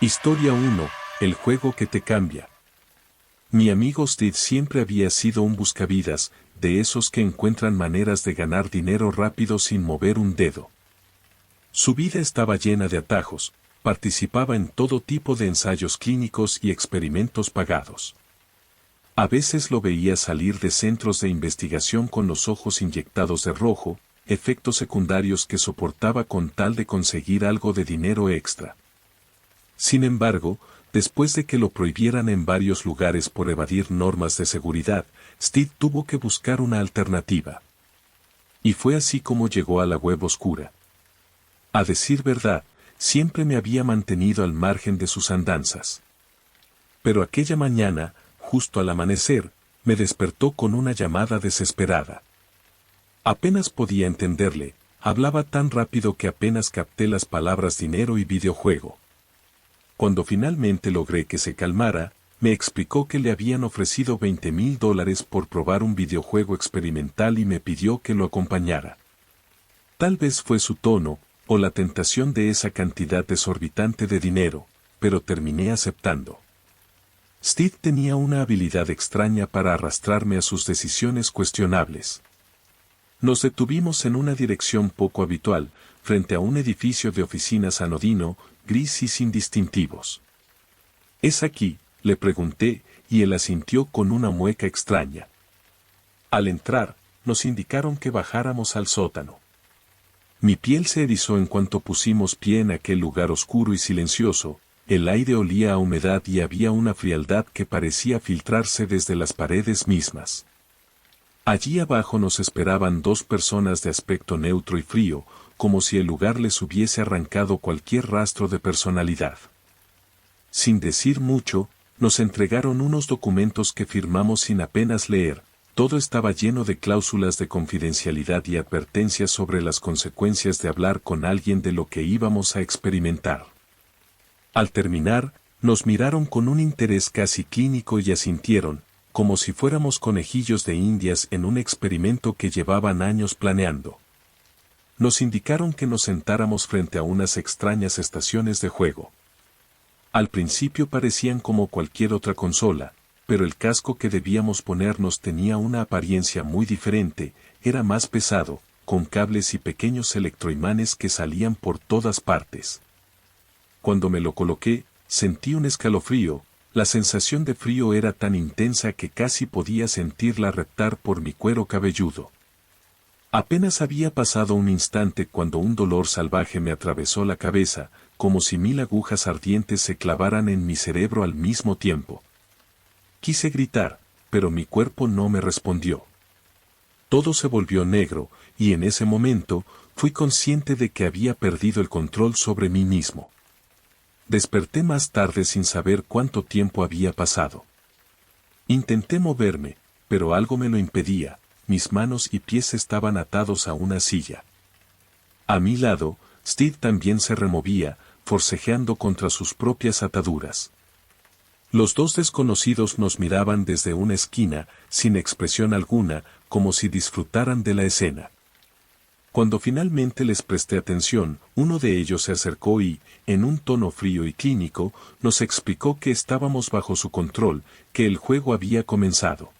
Historia 1. El juego que te cambia. Mi amigo Steve siempre había sido un buscavidas, de esos que encuentran maneras de ganar dinero rápido sin mover un dedo. Su vida estaba llena de atajos, participaba en todo tipo de ensayos clínicos y experimentos pagados. A veces lo veía salir de centros de investigación con los ojos inyectados de rojo, efectos secundarios que soportaba con tal de conseguir algo de dinero extra. Sin embargo, después de que lo prohibieran en varios lugares por evadir normas de seguridad, Steve tuvo que buscar una alternativa. Y fue así como llegó a la web oscura. A decir verdad, siempre me había mantenido al margen de sus andanzas. Pero aquella mañana, justo al amanecer, me despertó con una llamada desesperada. Apenas podía entenderle, hablaba tan rápido que apenas capté las palabras dinero y videojuego. Cuando finalmente logré que se calmara, me explicó que le habían ofrecido $20,000 por probar un videojuego experimental y me pidió que lo acompañara. Tal vez fue su tono, o la tentación de esa cantidad desorbitante de dinero, pero terminé aceptando. Steve tenía una habilidad extraña para arrastrarme a sus decisiones cuestionables. Nos detuvimos en una dirección poco habitual, frente a un edificio de oficinas anodino, gris y sin distintivos. «¿Es aquí?», le pregunté, y él asintió con una mueca extraña. Al entrar, nos indicaron que bajáramos al sótano. Mi piel se erizó en cuanto pusimos pie en aquel lugar oscuro y silencioso, el aire olía a humedad y había una frialdad que parecía filtrarse desde las paredes mismas. Allí abajo nos esperaban dos personas de aspecto neutro y frío, como si el lugar les hubiese arrancado cualquier rastro de personalidad. Sin decir mucho, nos entregaron unos documentos que firmamos sin apenas leer. Todo estaba lleno de cláusulas de confidencialidad y advertencias sobre las consecuencias de hablar con alguien de lo que íbamos a experimentar. Al terminar, nos miraron con un interés casi clínico y asintieron, como si fuéramos conejillos de indias en un experimento que llevaban años planeando. Nos indicaron que nos sentáramos frente a unas extrañas estaciones de juego. Al principio parecían como cualquier otra consola, pero el casco que debíamos ponernos tenía una apariencia muy diferente, era más pesado, con cables y pequeños electroimanes que salían por todas partes. Cuando me lo coloqué, sentí un escalofrío, la sensación de frío era tan intensa que casi podía sentirla reptar por mi cuero cabelludo. Apenas había pasado un instante cuando un dolor salvaje me atravesó la cabeza, como si 1000 agujas ardientes se clavaran en mi cerebro al mismo tiempo. Quise gritar, pero mi cuerpo no me respondió. Todo se volvió negro, y en ese momento, fui consciente de que había perdido el control sobre mí mismo. Desperté más tarde sin saber cuánto tiempo había pasado. Intenté moverme, pero algo me lo impedía, mis manos y pies estaban atados a una silla. A mi lado, Steve también se removía, forcejeando contra sus propias ataduras. Los dos desconocidos nos miraban desde una esquina, sin expresión alguna, como si disfrutaran de la escena. Cuando finalmente les presté atención, uno de ellos se acercó y, en un tono frío y clínico, nos explicó que estábamos bajo su control, que el juego había comenzado.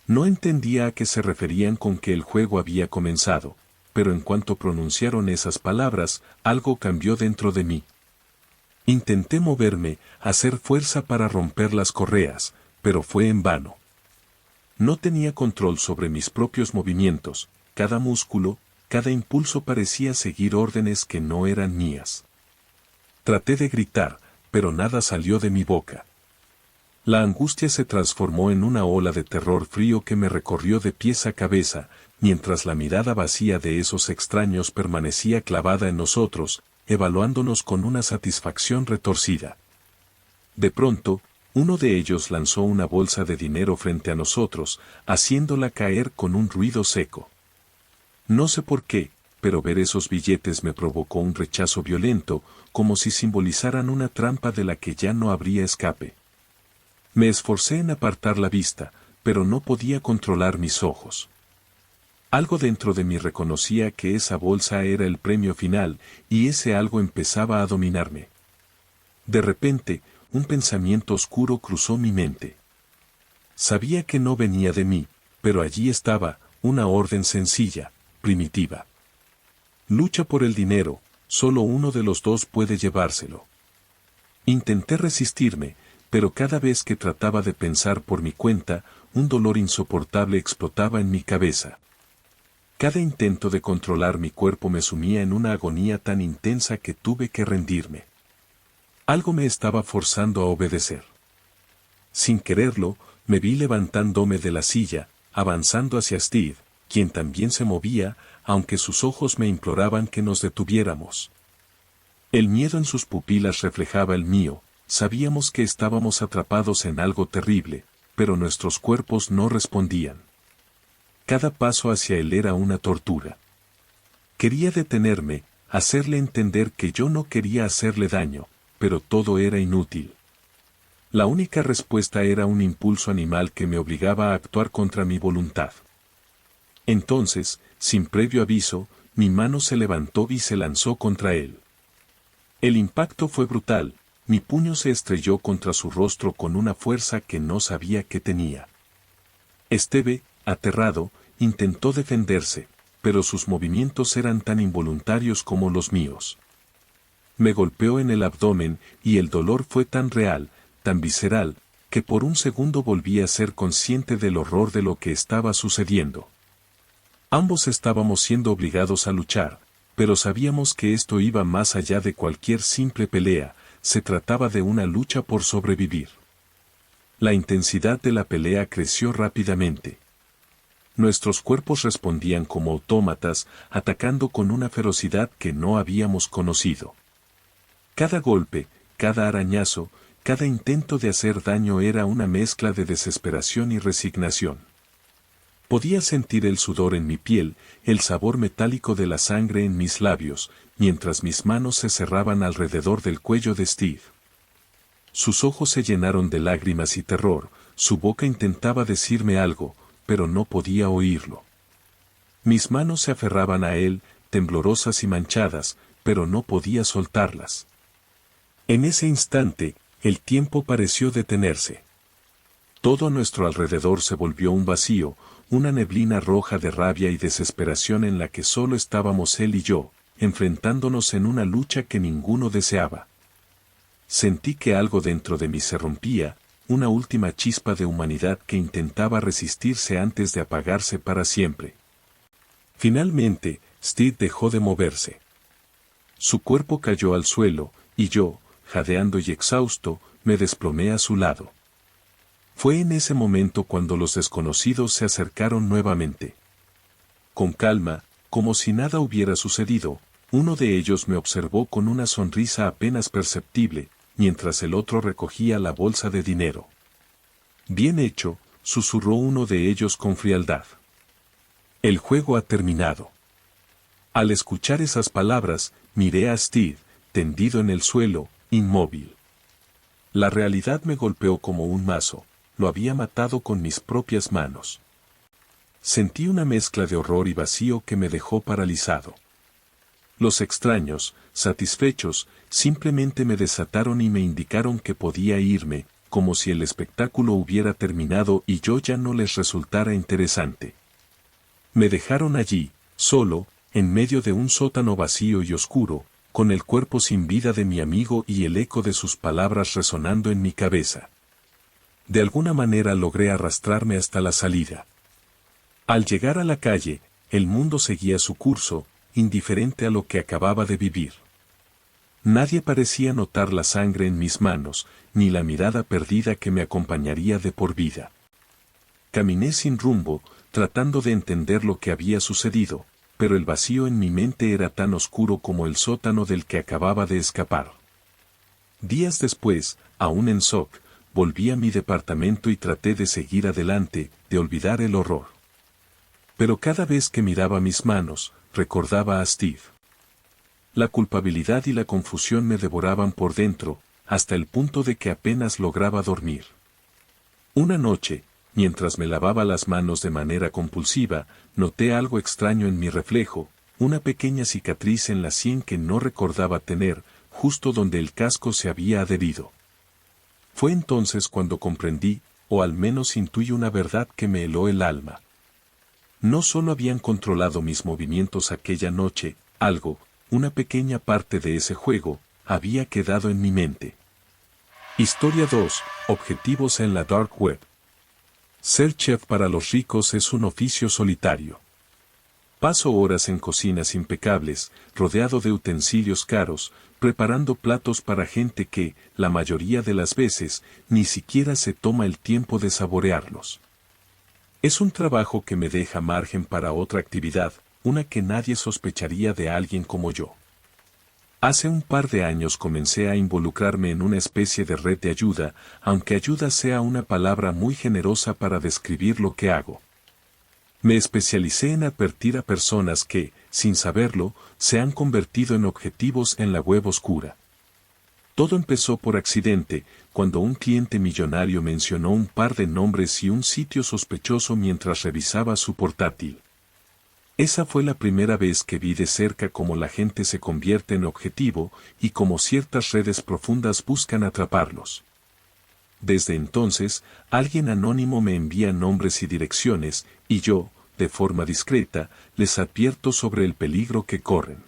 No entendía a qué se referían con que el juego había comenzado, pero en cuanto pronunciaron esas palabras, algo cambió dentro de mí. Intenté moverme, hacer fuerza para romper las correas, pero fue en vano. No tenía control sobre mis propios movimientos, cada músculo, cada impulso parecía seguir órdenes que no eran mías. Traté de gritar, pero nada salió de mi boca. La angustia se transformó en una ola de terror frío que me recorrió de pies a cabeza, mientras la mirada vacía de esos extraños permanecía clavada en nosotros, evaluándonos con una satisfacción retorcida. De pronto, uno de ellos lanzó una bolsa de dinero frente a nosotros, haciéndola caer con un ruido seco. No sé por qué, pero ver esos billetes me provocó un rechazo violento, como si simbolizaran una trampa de la que ya no habría escape. Me esforcé en apartar la vista, pero no podía controlar mis ojos. Algo dentro de mí reconocía que esa bolsa era el premio final, y ese algo empezaba a dominarme. De repente, un pensamiento oscuro cruzó mi mente. Sabía que no venía de mí, pero allí estaba, una orden sencilla, primitiva. Lucha por el dinero, solo uno de los dos puede llevárselo. Intenté resistirme, pero cada vez que trataba de pensar por mi cuenta, un dolor insoportable explotaba en mi cabeza. Cada intento de controlar mi cuerpo me sumía en una agonía tan intensa que tuve que rendirme. Algo me estaba forzando a obedecer. Sin quererlo, me vi levantándome de la silla, avanzando hacia Steve, quien también se movía, aunque sus ojos me imploraban que nos detuviéramos. El miedo en sus pupilas reflejaba el mío, sabíamos que estábamos atrapados en algo terrible, pero nuestros cuerpos no respondían. Cada paso hacia él era una tortura. Quería detenerme, hacerle entender que yo no quería hacerle daño, pero todo era inútil. La única respuesta era un impulso animal que me obligaba a actuar contra mi voluntad. Entonces, sin previo aviso, mi mano se levantó y se lanzó contra él. El impacto fue brutal, mi puño se estrelló contra su rostro con una fuerza que no sabía que tenía. Steve, aterrado, intentó defenderse, pero sus movimientos eran tan involuntarios como los míos. Me golpeó en el abdomen y el dolor fue tan real, tan visceral, que por un segundo volví a ser consciente del horror de lo que estaba sucediendo. Ambos estábamos siendo obligados a luchar, pero sabíamos que esto iba más allá de cualquier simple pelea, se trataba de una lucha por sobrevivir. La intensidad de la pelea creció rápidamente. Nuestros cuerpos respondían como autómatas, atacando con una ferocidad que no habíamos conocido. Cada golpe, cada arañazo, cada intento de hacer daño era una mezcla de desesperación y resignación. Podía sentir el sudor en mi piel, el sabor metálico de la sangre en mis labios, mientras mis manos se cerraban alrededor del cuello de Steve. Sus ojos se llenaron de lágrimas y terror, su boca intentaba decirme algo, pero no podía oírlo. Mis manos se aferraban a él, temblorosas y manchadas, pero no podía soltarlas. En ese instante, el tiempo pareció detenerse. Todo a nuestro alrededor se volvió un vacío, una neblina roja de rabia y desesperación en la que solo estábamos él y yo, enfrentándonos en una lucha que ninguno deseaba. Sentí que algo dentro de mí se rompía, una última chispa de humanidad que intentaba resistirse antes de apagarse para siempre. Finalmente, Steve dejó de moverse. Su cuerpo cayó al suelo, y yo, jadeando y exhausto, me desplomé a su lado. Fue en ese momento cuando los desconocidos se acercaron nuevamente. Con calma, como si nada hubiera sucedido, uno de ellos me observó con una sonrisa apenas perceptible, mientras el otro recogía la bolsa de dinero. Bien hecho, susurró uno de ellos con frialdad. El juego ha terminado. Al escuchar esas palabras, miré a Steve, tendido en el suelo, inmóvil. La realidad me golpeó como un mazo, lo había matado con mis propias manos. Sentí una mezcla de horror y vacío que me dejó paralizado. Los extraños, satisfechos, simplemente me desataron y me indicaron que podía irme, como si el espectáculo hubiera terminado y yo ya no les resultara interesante. Me dejaron allí, solo, en medio de un sótano vacío y oscuro, con el cuerpo sin vida de mi amigo y el eco de sus palabras resonando en mi cabeza. De alguna manera logré arrastrarme hasta la salida. Al llegar a la calle, el mundo seguía su curso, indiferente a lo que acababa de vivir. Nadie parecía notar la sangre en mis manos, ni la mirada perdida que me acompañaría de por vida. Caminé sin rumbo, tratando de entender lo que había sucedido, pero el vacío en mi mente era tan oscuro como el sótano del que acababa de escapar. Días después, aún en shock, volví a mi departamento y traté de seguir adelante, de olvidar el horror. Pero cada vez que miraba mis manos, recordaba a Steve. La culpabilidad y la confusión me devoraban por dentro, hasta el punto de que apenas lograba dormir. Una noche, mientras me lavaba las manos de manera compulsiva, noté algo extraño en mi reflejo, una pequeña cicatriz en la sien que no recordaba tener, justo donde el casco se había adherido. Fue entonces cuando comprendí, o al menos intuí una verdad que me heló el alma. No solo habían controlado mis movimientos aquella noche, una pequeña parte de ese juego, había quedado en mi mente. Historia 2. Objetivos en la Dark Web. Ser chef para los ricos es un oficio solitario. Paso horas en cocinas impecables, rodeado de utensilios caros, preparando platos para gente que, la mayoría de las veces, ni siquiera se toma el tiempo de saborearlos. Es un trabajo que me deja margen para otra actividad, una que nadie sospecharía de alguien como yo. Hace un par de años comencé a involucrarme en una especie de red de ayuda, aunque ayuda sea una palabra muy generosa para describir lo que hago. Me especialicé en advertir a personas que, sin saberlo, se han convertido en objetivos en la web oscura. Todo empezó por accidente, cuando un cliente millonario mencionó un par de nombres y un sitio sospechoso mientras revisaba su portátil. Esa fue la primera vez que vi de cerca cómo la gente se convierte en objetivo y cómo ciertas redes profundas buscan atraparlos. Desde entonces, alguien anónimo me envía nombres y direcciones, y yo, de forma discreta, les advierto sobre el peligro que corren.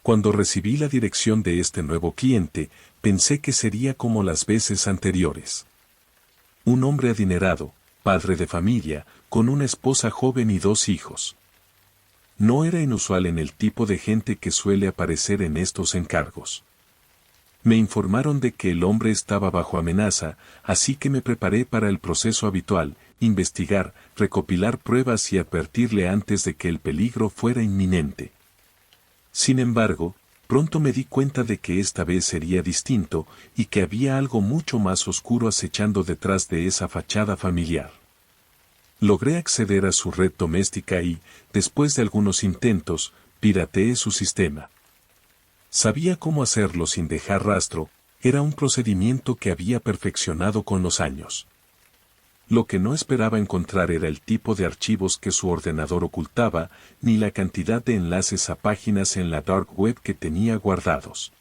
Cuando recibí la dirección de este nuevo cliente, pensé que sería como las veces anteriores. Un hombre adinerado, padre de familia, con una esposa joven y 2 hijos. No era inusual en el tipo de gente que suele aparecer en estos encargos. Me informaron de que el hombre estaba bajo amenaza, así que me preparé para el proceso habitual, investigar, recopilar pruebas y advertirle antes de que el peligro fuera inminente. Sin embargo, pronto me di cuenta de que esta vez sería distinto y que había algo mucho más oscuro acechando detrás de esa fachada familiar. Logré acceder a su red doméstica y, después de algunos intentos, pirateé su sistema. Sabía cómo hacerlo sin dejar rastro, era un procedimiento que había perfeccionado con los años. Lo que no esperaba encontrar era el tipo de archivos que su ordenador ocultaba, ni la cantidad de enlaces a páginas en la dark web que tenía guardados.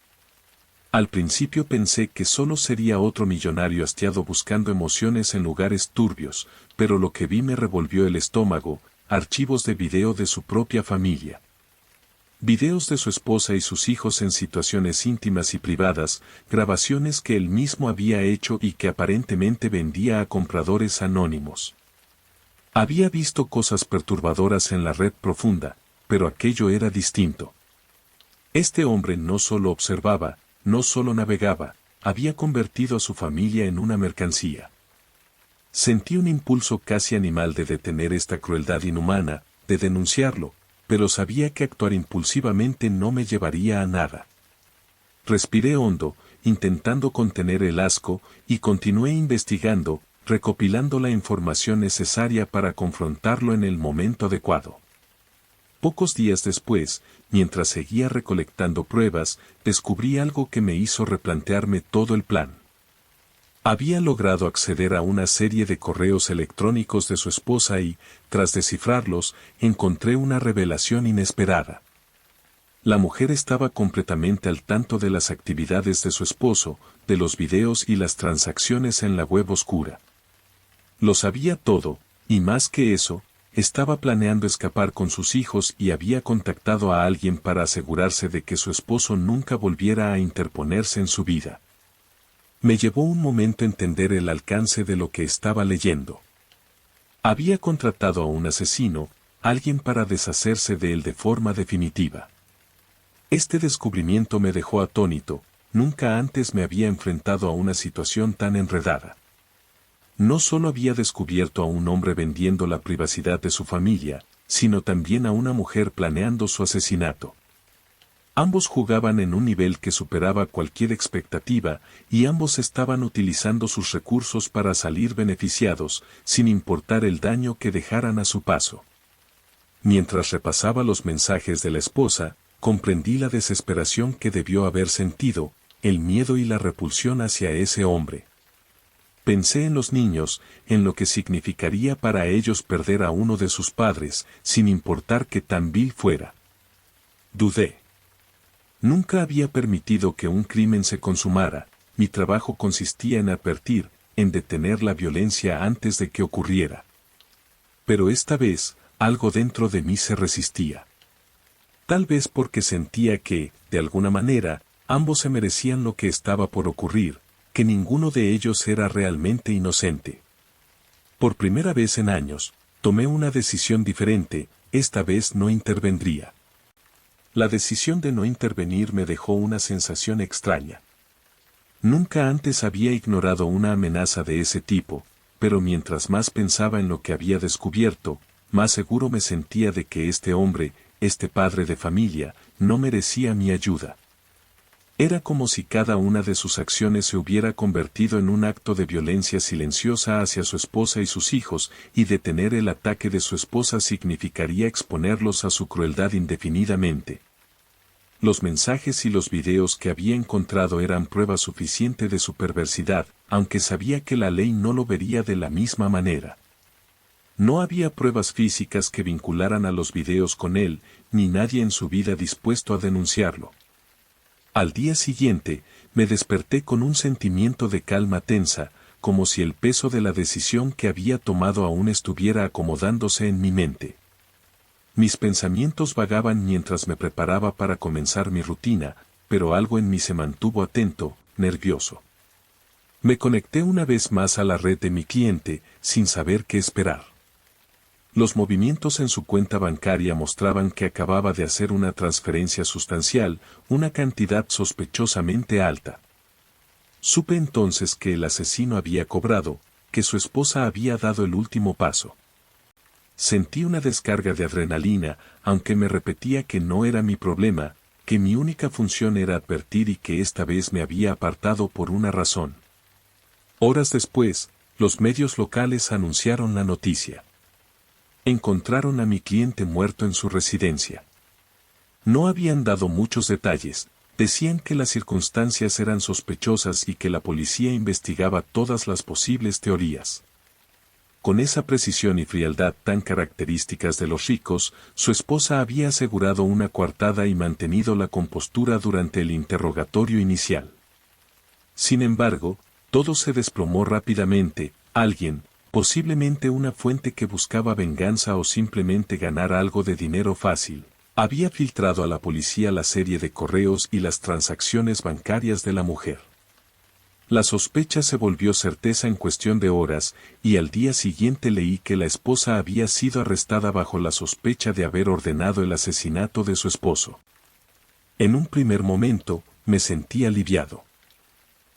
Al principio pensé que solo sería otro millonario hastiado buscando emociones en lugares turbios, pero lo que vi me revolvió el estómago, archivos de video de su propia familia. Videos de su esposa y sus hijos en situaciones íntimas y privadas, grabaciones que él mismo había hecho y que aparentemente vendía a compradores anónimos. Había visto cosas perturbadoras en la red profunda, pero aquello era distinto. Este hombre no solo observaba, no solo navegaba, había convertido a su familia en una mercancía. Sentí un impulso casi animal de detener esta crueldad inhumana, de denunciarlo, pero sabía que actuar impulsivamente no me llevaría a nada. Respiré hondo, intentando contener el asco, y continué investigando, recopilando la información necesaria para confrontarlo en el momento adecuado. Pocos días después, mientras seguía recolectando pruebas, descubrí algo que me hizo replantearme todo el plan. Había logrado acceder a una serie de correos electrónicos de su esposa y, tras descifrarlos, encontré una revelación inesperada. La mujer estaba completamente al tanto de las actividades de su esposo, de los videos y las transacciones en la web oscura. Lo sabía todo, y más que eso, estaba planeando escapar con sus hijos y había contactado a alguien para asegurarse de que su esposo nunca volviera a interponerse en su vida. Me llevó un momento entender el alcance de lo que estaba leyendo. Había contratado a un asesino, alguien para deshacerse de él de forma definitiva. Este descubrimiento me dejó atónito, nunca antes me había enfrentado a una situación tan enredada. No solo había descubierto a un hombre vendiendo la privacidad de su familia, sino también a una mujer planeando su asesinato. Ambos jugaban en un nivel que superaba cualquier expectativa, y ambos estaban utilizando sus recursos para salir beneficiados, sin importar el daño que dejaran a su paso. Mientras repasaba los mensajes de la esposa, comprendí la desesperación que debió haber sentido, el miedo y la repulsión hacia ese hombre. Pensé en los niños, en lo que significaría para ellos perder a uno de sus padres, sin importar qué tan vil fuera. Dudé. Nunca había permitido que un crimen se consumara, mi trabajo consistía en advertir, en detener la violencia antes de que ocurriera. Pero esta vez, algo dentro de mí se resistía. Tal vez porque sentía que, de alguna manera, ambos se merecían lo que estaba por ocurrir, que ninguno de ellos era realmente inocente. Por primera vez en años, tomé una decisión diferente, esta vez no intervendría. La decisión de no intervenir me dejó una sensación extraña. Nunca antes había ignorado una amenaza de ese tipo, pero mientras más pensaba en lo que había descubierto, más seguro me sentía de que este hombre, este padre de familia, no merecía mi ayuda. Era como si cada una de sus acciones se hubiera convertido en un acto de violencia silenciosa hacia su esposa y sus hijos, y detener el ataque de su esposa significaría exponerlos a su crueldad indefinidamente. Los mensajes y los videos que había encontrado eran prueba suficiente de su perversidad, aunque sabía que la ley no lo vería de la misma manera. No había pruebas físicas que vincularan a los videos con él, ni nadie en su vida dispuesto a denunciarlo. Al día siguiente, me desperté con un sentimiento de calma tensa, como si el peso de la decisión que había tomado aún estuviera acomodándose en mi mente. Mis pensamientos vagaban mientras me preparaba para comenzar mi rutina, pero algo en mí se mantuvo atento, nervioso. Me conecté una vez más a la red de mi cliente, sin saber qué esperar. Los movimientos en su cuenta bancaria mostraban que acababa de hacer una transferencia sustancial, una cantidad sospechosamente alta. Supe entonces que el asesino había cobrado, que su esposa había dado el último paso. Sentí una descarga de adrenalina, aunque me repetía que no era mi problema, que mi única función era advertir y que esta vez me había apartado por una razón. Horas después, los medios locales anunciaron la noticia. Encontraron a mi cliente muerto en su residencia. No habían dado muchos detalles, decían que las circunstancias eran sospechosas y que la policía investigaba todas las posibles teorías. Con esa precisión y frialdad tan características de los ricos, su esposa había asegurado una coartada y mantenido la compostura durante el interrogatorio inicial. Sin embargo, todo se desplomó rápidamente, alguien, posiblemente una fuente que buscaba venganza o simplemente ganar algo de dinero fácil, había filtrado a la policía la serie de correos y las transacciones bancarias de la mujer. La sospecha se volvió certeza en cuestión de horas, y al día siguiente leí que la esposa había sido arrestada bajo la sospecha de haber ordenado el asesinato de su esposo. En un primer momento, me sentí aliviado.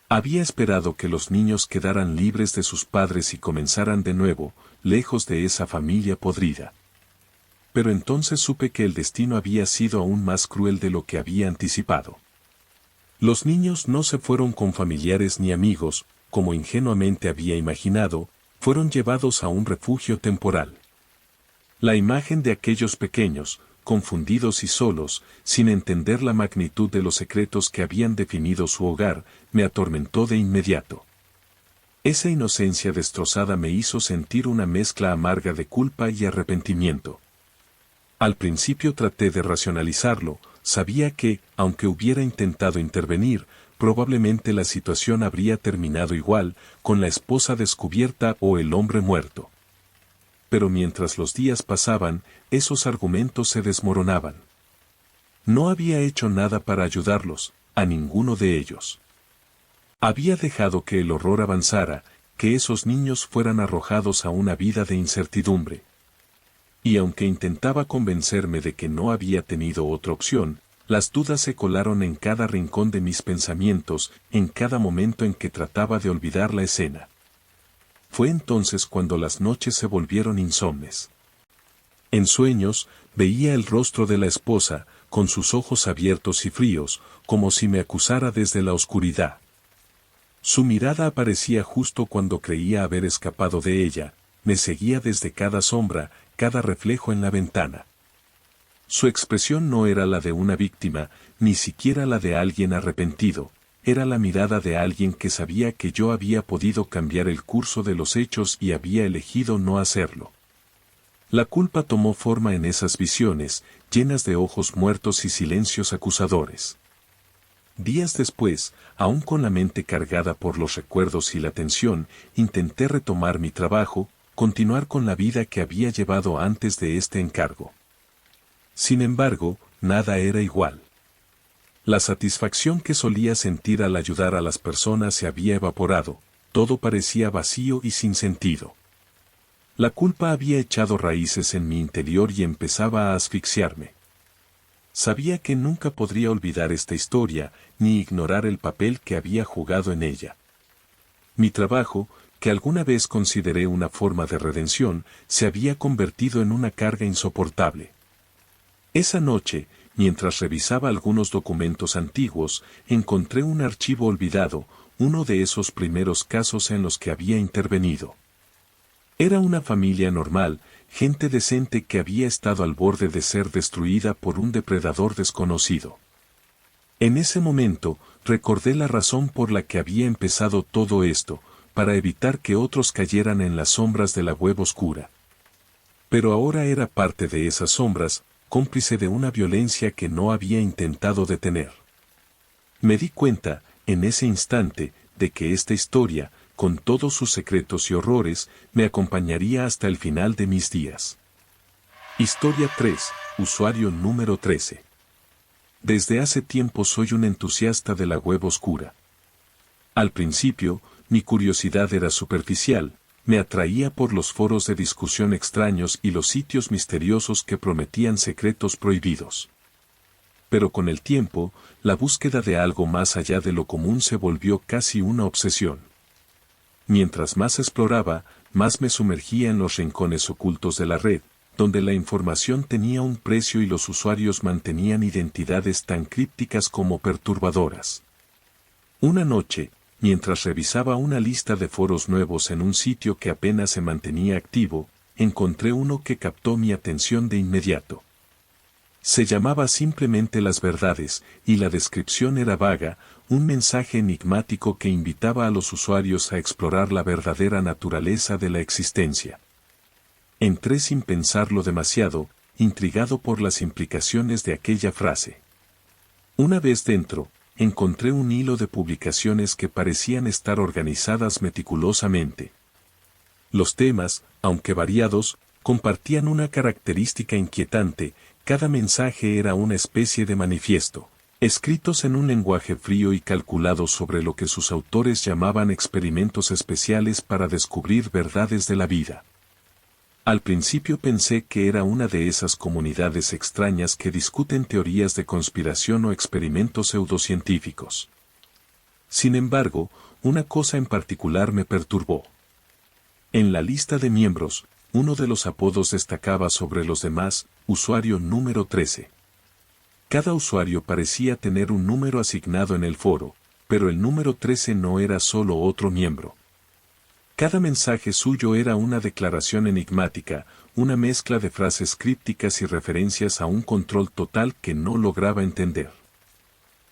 Había esperado que los niños quedaran libres de sus padres y comenzaran de nuevo, lejos de esa familia podrida. Pero entonces supe que el destino había sido aún más cruel de lo que había anticipado. Los niños no se fueron con familiares ni amigos, como ingenuamente había imaginado, fueron llevados a un refugio temporal. La imagen de aquellos pequeños, confundidos y solos, sin entender la magnitud de los secretos que habían definido su hogar, me atormentó de inmediato. Esa inocencia destrozada me hizo sentir una mezcla amarga de culpa y arrepentimiento. Al principio traté de racionalizarlo, sabía que, aunque hubiera intentado intervenir, probablemente la situación habría terminado igual, con la esposa descubierta o el hombre muerto. Pero mientras los días pasaban, esos argumentos se desmoronaban. No había hecho nada para ayudarlos, a ninguno de ellos. Había dejado que el horror avanzara, que esos niños fueran arrojados a una vida de incertidumbre. Y aunque intentaba convencerme de que no había tenido otra opción, las dudas se colaron en cada rincón de mis pensamientos, en cada momento en que trataba de olvidar la escena. Fue entonces cuando las noches se volvieron insomnes. En sueños, veía el rostro de la esposa, con sus ojos abiertos y fríos, como si me acusara desde la oscuridad. Su mirada aparecía justo cuando creía haber escapado de ella, me seguía desde cada sombra, cada reflejo en la ventana. Su expresión no era la de una víctima, ni siquiera la de alguien arrepentido, era la mirada de alguien que sabía que yo había podido cambiar el curso de los hechos y había elegido no hacerlo. La culpa tomó forma en esas visiones, llenas de ojos muertos y silencios acusadores. Días después, aún con la mente cargada por los recuerdos y la tensión, intenté retomar mi trabajo, continuar con la vida que había llevado antes de este encargo. Sin embargo, nada era igual. La satisfacción que solía sentir al ayudar a las personas se había evaporado, todo parecía vacío y sin sentido. La culpa había echado raíces en mi interior y empezaba a asfixiarme. Sabía que nunca podría olvidar esta historia, ni ignorar el papel que había jugado en ella. Mi trabajo, que alguna vez consideré una forma de redención, se había convertido en una carga insoportable. Esa noche, mientras revisaba algunos documentos antiguos, encontré un archivo olvidado, uno de esos primeros casos en los que había intervenido. Era una familia normal, gente decente que había estado al borde de ser destruida por un depredador desconocido. En ese momento, recordé la razón por la que había empezado todo esto, para evitar que otros cayeran en las sombras de la web oscura. Pero ahora era parte de esas sombras, cómplice de una violencia que no había intentado detener. Me di cuenta, en ese instante, de que esta historia, con todos sus secretos y horrores, me acompañaría hasta el final de mis días. Historia 3, usuario número 13. Desde hace tiempo soy un entusiasta de la web oscura. Al principio, mi curiosidad era superficial, me atraía por los foros de discusión extraños y los sitios misteriosos que prometían secretos prohibidos. Pero con el tiempo, la búsqueda de algo más allá de lo común se volvió casi una obsesión. Mientras más exploraba, más me sumergía en los rincones ocultos de la red, donde la información tenía un precio y los usuarios mantenían identidades tan crípticas como perturbadoras. Una noche, mientras revisaba una lista de foros nuevos en un sitio que apenas se mantenía activo, encontré uno que captó mi atención de inmediato. Se llamaba simplemente Las Verdades, y la descripción era vaga, un mensaje enigmático que invitaba a los usuarios a explorar la verdadera naturaleza de la existencia. Entré sin pensarlo demasiado, intrigado por las implicaciones de aquella frase. Una vez dentro, encontré un hilo de publicaciones que parecían estar organizadas meticulosamente. Los temas, aunque variados, compartían una característica inquietante: cada mensaje era una especie de manifiesto, escritos en un lenguaje frío y calculado sobre lo que sus autores llamaban experimentos especiales para descubrir verdades de la vida. Al principio pensé que era una de esas comunidades extrañas que discuten teorías de conspiración o experimentos pseudocientíficos. Sin embargo, una cosa en particular me perturbó. En la lista de miembros, uno de los apodos destacaba sobre los demás: usuario número 13. Cada usuario parecía tener un número asignado en el foro, pero el número 13 no era solo otro miembro. Cada mensaje suyo era una declaración enigmática, una mezcla de frases crípticas y referencias a un control total que no lograba entender.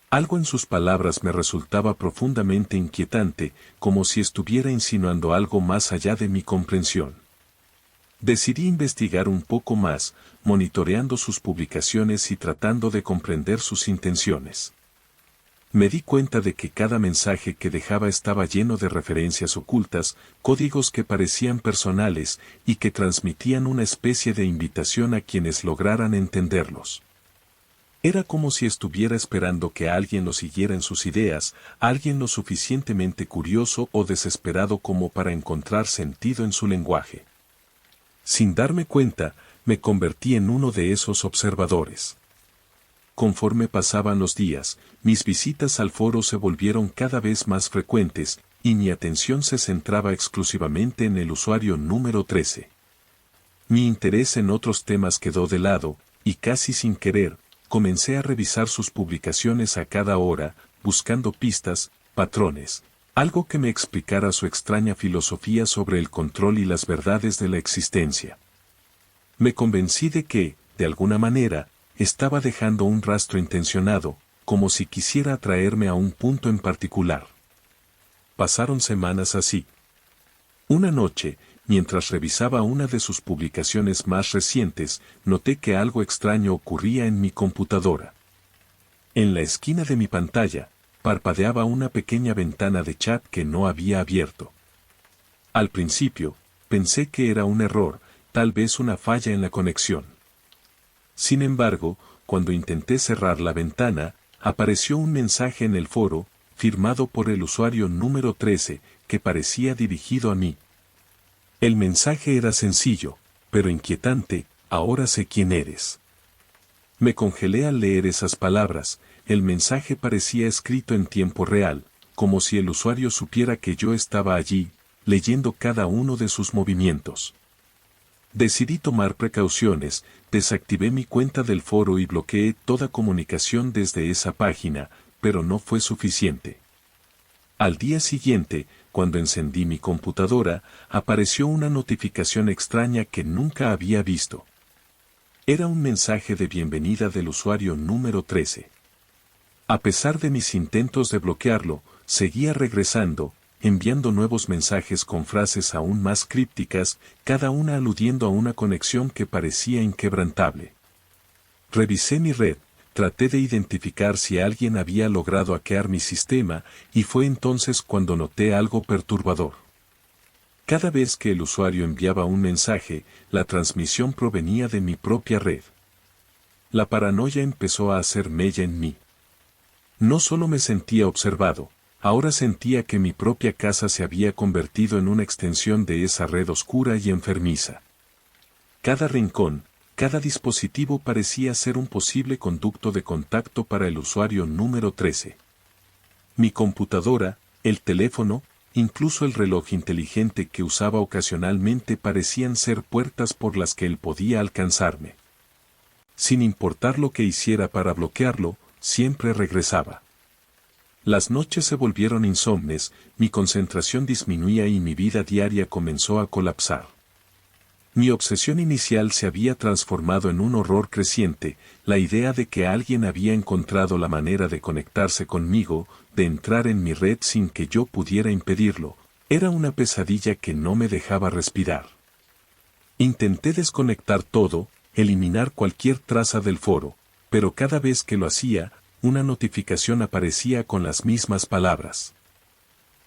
Algo en sus palabras me resultaba profundamente inquietante, como si estuviera insinuando algo más allá de mi comprensión. Decidí investigar un poco más, monitoreando sus publicaciones y tratando de comprender sus intenciones. Me di cuenta de que cada mensaje que dejaba estaba lleno de referencias ocultas, códigos que parecían personales y que transmitían una especie de invitación a quienes lograran entenderlos. Era como si estuviera esperando que alguien lo siguiera en sus ideas, alguien lo suficientemente curioso o desesperado como para encontrar sentido en su lenguaje. Sin darme cuenta, me convertí en uno de esos observadores. Conforme pasaban los días, mis visitas al foro se volvieron cada vez más frecuentes, y mi atención se centraba exclusivamente en el usuario número 13. Mi interés en otros temas quedó de lado, y casi sin querer, comencé a revisar sus publicaciones a cada hora, buscando pistas, patrones, algo que me explicara su extraña filosofía sobre el control y las verdades de la existencia. Me convencí de que, de alguna manera, estaba dejando un rastro intencionado, como si quisiera atraerme a un punto en particular. Pasaron semanas así. Una noche, mientras revisaba una de sus publicaciones más recientes, noté que algo extraño ocurría en mi computadora. En la esquina de mi pantalla, parpadeaba una pequeña ventana de chat que no había abierto. Al principio, pensé que era un error, tal vez una falla en la conexión. Sin embargo, cuando intenté cerrar la ventana, apareció un mensaje en el foro, firmado por el usuario número 13, que parecía dirigido a mí. El mensaje era sencillo, pero inquietante: ahora sé quién eres. Me congelé al leer esas palabras. El mensaje parecía escrito en tiempo real, como si el usuario supiera que yo estaba allí, leyendo cada uno de sus movimientos. Decidí tomar precauciones, desactivé mi cuenta del foro y bloqueé toda comunicación desde esa página, pero no fue suficiente. Al día siguiente, cuando encendí mi computadora, apareció una notificación extraña que nunca había visto. Era un mensaje de bienvenida del usuario número 13. A pesar de mis intentos de bloquearlo, seguía regresando, enviando nuevos mensajes con frases aún más crípticas, cada una aludiendo a una conexión que parecía inquebrantable. Revisé mi red, traté de identificar si alguien había logrado hackear mi sistema, y fue entonces cuando noté algo perturbador. Cada vez que el usuario enviaba un mensaje, la transmisión provenía de mi propia red. La paranoia empezó a hacer mella en mí. No solo me sentía observado, ahora sentía que mi propia casa se había convertido en una extensión de esa red oscura y enfermiza. Cada rincón, cada dispositivo parecía ser un posible conducto de contacto para el usuario número 13. Mi computadora, el teléfono, incluso el reloj inteligente que usaba ocasionalmente parecían ser puertas por las que él podía alcanzarme. Sin importar lo que hiciera para bloquearlo, siempre regresaba. Las noches se volvieron insomnes, mi concentración disminuía y mi vida diaria comenzó a colapsar. Mi obsesión inicial se había transformado en un horror creciente, la idea de que alguien había encontrado la manera de conectarse conmigo, de entrar en mi red sin que yo pudiera impedirlo, era una pesadilla que no me dejaba respirar. Intenté desconectar todo, eliminar cualquier traza del foro, pero cada vez que lo hacía, una notificación aparecía con las mismas palabras.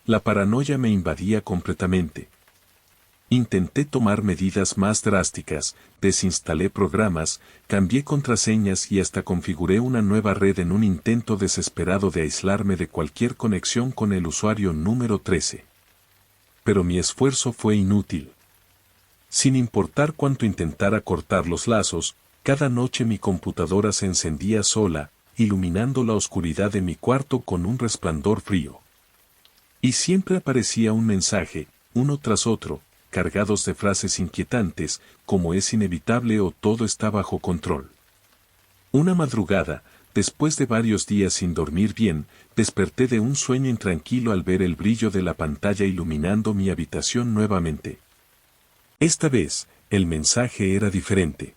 La paranoia me invadía completamente. Intenté tomar medidas más drásticas, desinstalé programas, cambié contraseñas y hasta configuré una nueva red en un intento desesperado de aislarme de cualquier conexión con el usuario número 13. Pero mi esfuerzo fue inútil. Sin importar cuánto intentara cortar los lazos, cada noche mi computadora se encendía sola, iluminando la oscuridad de mi cuarto con un resplandor frío. Y siempre aparecía un mensaje, uno tras otro, cargados de frases inquietantes, como es inevitable o todo está bajo control. Una madrugada, después de varios días sin dormir bien, desperté de un sueño intranquilo al ver el brillo de la pantalla iluminando mi habitación nuevamente. Esta vez, el mensaje era diferente.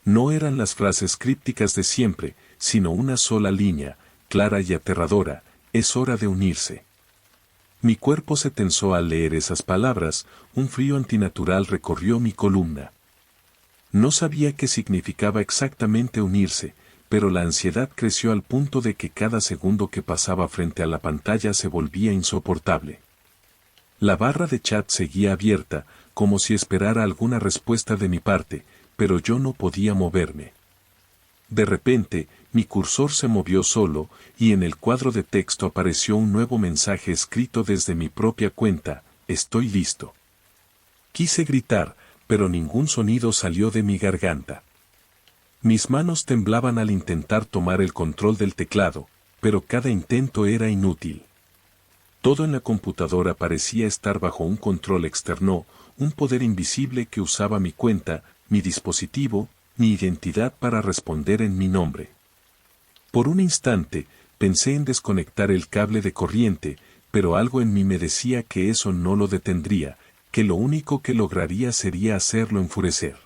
No eran las frases crípticas de siempre, sino una sola línea, clara y aterradora: es hora de unirse. Mi cuerpo se tensó al leer esas palabras, un frío antinatural recorrió mi columna. No sabía qué significaba exactamente unirse, pero la ansiedad creció al punto de que cada segundo que pasaba frente a la pantalla se volvía insoportable. La barra de chat seguía abierta, como si esperara alguna respuesta de mi parte, pero yo no podía moverme. De repente, mi cursor se movió solo, y en el cuadro de texto apareció un nuevo mensaje escrito desde mi propia cuenta: estoy listo. Quise gritar, pero ningún sonido salió de mi garganta. Mis manos temblaban al intentar tomar el control del teclado, pero cada intento era inútil. Todo en la computadora parecía estar bajo un control externo, un poder invisible que usaba mi cuenta, mi dispositivo, mi identidad para responder en mi nombre. Por un instante, pensé en desconectar el cable de corriente, pero algo en mí me decía que eso no lo detendría, que lo único que lograría sería hacerlo enfurecer.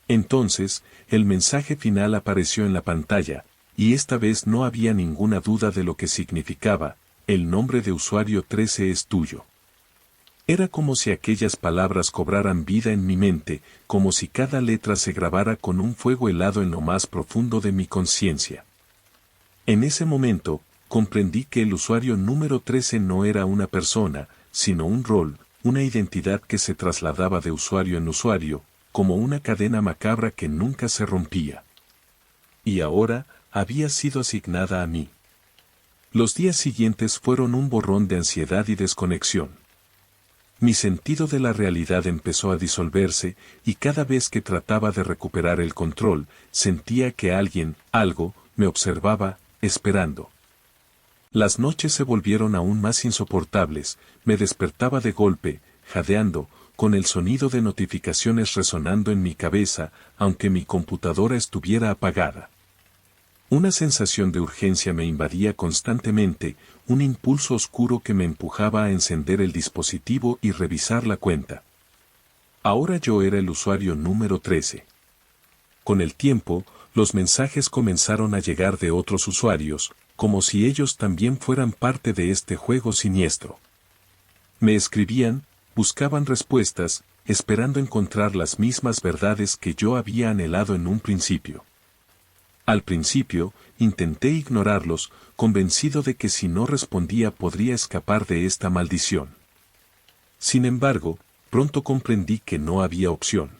Entonces, el mensaje final apareció en la pantalla, y esta vez no había ninguna duda de lo que significaba: el nombre de usuario 13 es tuyo. Era como si aquellas palabras cobraran vida en mi mente, como si cada letra se grabara con un fuego helado en lo más profundo de mi conciencia. En ese momento, comprendí que el usuario número 13 no era una persona, sino un rol, una identidad que se trasladaba de usuario en usuario, como una cadena macabra que nunca se rompía. Y ahora, había sido asignada a mí. Los días siguientes fueron un borrón de ansiedad y desconexión. Mi sentido de la realidad empezó a disolverse, y cada vez que trataba de recuperar el control, sentía que alguien, algo, me observaba, esperando. Las noches se volvieron aún más insoportables, me despertaba de golpe, jadeando, con el sonido de notificaciones resonando en mi cabeza, aunque mi computadora estuviera apagada. Una sensación de urgencia me invadía constantemente, un impulso oscuro que me empujaba a encender el dispositivo y revisar la cuenta. Ahora yo era el usuario número 13. Con el tiempo, los mensajes comenzaron a llegar de otros usuarios, como si ellos también fueran parte de este juego siniestro. Me escribían, buscaban respuestas, esperando encontrar las mismas verdades que yo había anhelado en un principio. Al principio, intenté ignorarlos, convencido de que si no respondía podría escapar de esta maldición. Sin embargo, pronto comprendí que no había opción.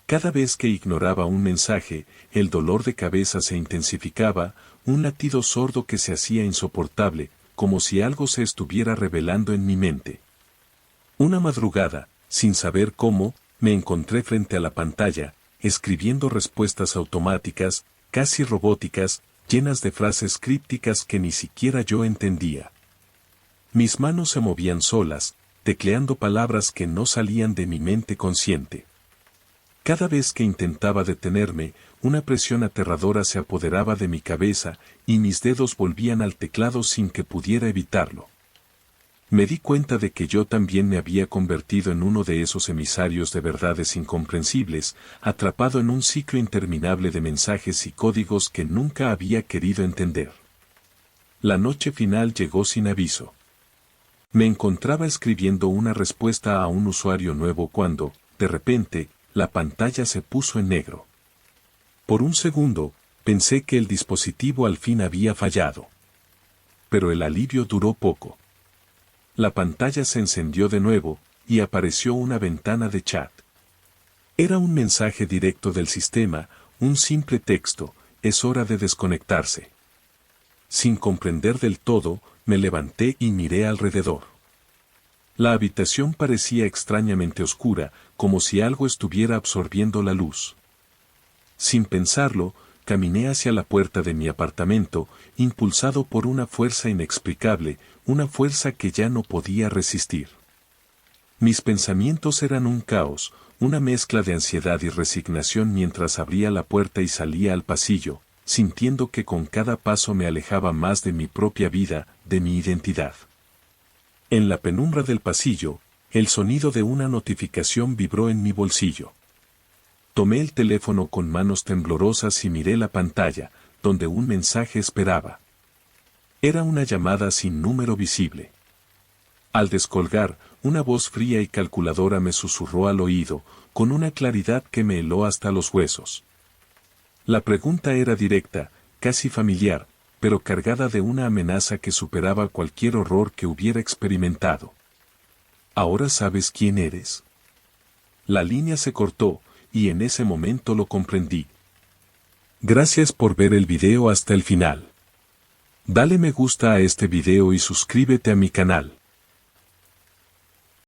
Cada vez que ignoraba un mensaje, el dolor de cabeza se intensificaba, un latido sordo que se hacía insoportable, como si algo se estuviera revelando en mi mente. Una madrugada, sin saber cómo, me encontré frente a la pantalla, escribiendo respuestas automáticas, casi robóticas, llenas de frases crípticas que ni siquiera yo entendía. Mis manos se movían solas, tecleando palabras que no salían de mi mente consciente. Cada vez que intentaba detenerme, una presión aterradora se apoderaba de mi cabeza y mis dedos volvían al teclado sin que pudiera evitarlo. Me di cuenta de que yo también me había convertido en uno de esos emisarios de verdades incomprensibles, atrapado en un ciclo interminable de mensajes y códigos que nunca había querido entender. La noche final llegó sin aviso. Me encontraba escribiendo una respuesta a un usuario nuevo cuando, de repente, la pantalla se puso en negro. Por un segundo, pensé que el dispositivo al fin había fallado. Pero el alivio duró poco. La pantalla se encendió de nuevo, y apareció una ventana de chat. Era un mensaje directo del sistema, un simple texto: es hora de desconectarse. Sin comprender del todo, me levanté y miré alrededor. La habitación parecía extrañamente oscura, como si algo estuviera absorbiendo la luz. Sin pensarlo, caminé hacia la puerta de mi apartamento, impulsado por una fuerza inexplicable, una fuerza que ya no podía resistir. Mis pensamientos eran un caos, una mezcla de ansiedad y resignación mientras abría la puerta y salía al pasillo, sintiendo que con cada paso me alejaba más de mi propia vida, de mi identidad. En la penumbra del pasillo, el sonido de una notificación vibró en mi bolsillo. Tomé el teléfono con manos temblorosas y miré la pantalla, donde un mensaje esperaba. Era una llamada sin número visible. Al descolgar, una voz fría y calculadora me susurró al oído, con una claridad que me heló hasta los huesos. La pregunta era directa, casi familiar, pero cargada de una amenaza que superaba cualquier horror que hubiera experimentado. ¿Ahora sabes quién eres? La línea se cortó, y en ese momento lo comprendí. Gracias por ver el video hasta el final. Dale me gusta a este video y suscríbete a mi canal.